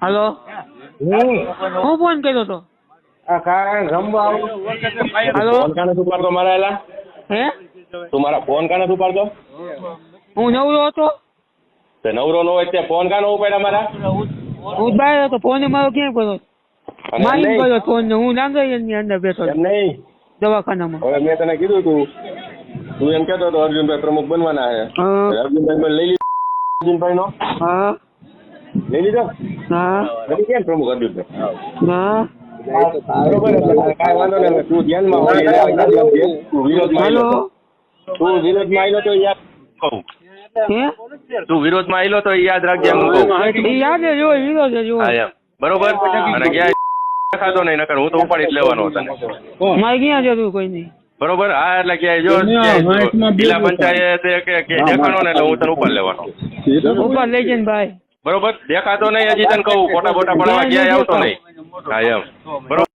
હાલો હું ફોન કર્યો તો હાલો ફોન કાને ઉપાડતો મારા એલા હે તું મારા ફોન કાને ઉપાડતો હું નવરો હતો તે નવરો નો હોય તે ફોન કાનો ઉપાડ્યા મારા હું બહાર હતો ફોન મારો ક્યાં કર્યો અને મારી એમ કર્યો ફોન ને હું નાંગરીની અંદર બેઠો એમ નહીં દવાખાનામાં. હવે મેં તને કીધું તું એમ કહેતો હતો અર્જુનભાઈ પ્રમુખ બનવાના છે હા અર્જુનભાઈ લઈ લીધો અર્જુનભાઈ નો હા લઈ લીધો હા નથી કેમ પ્રમુખ અર્જુનભાઈ હા બરોબર એટલે કાંઈ વાંધો નહીં તું ધ્યાનમાં હોય તું વિરોધમાં હાલો તું વિરોધમાં આવેલો તો યાદ કહું હે તું વિરોધમાં આવેલો તો યાદ રાખજે એમ કહું એ યાદ જ હોય વિરોધ જ હા હોય એમ બરોબર અને ક્યાંય ખાતો નહીં નકર હું તો ઉપાડી જ લેવાનો હતો તને મારે ક્યાં જરૂર કોઈ નહીં બરોબર હા એટલે કે જો જિલ્લા પંચાયત કે દેખાણો ને એટલે હું તને ઉપાડ લેવાનો ઉપર લઈ જઈને ભાઈ બરોબર દેખાતો નહીં હજી તને કહું ફોટા બોટા પડવા ક્યાંય આવતો નહીં હા એમ બરોબર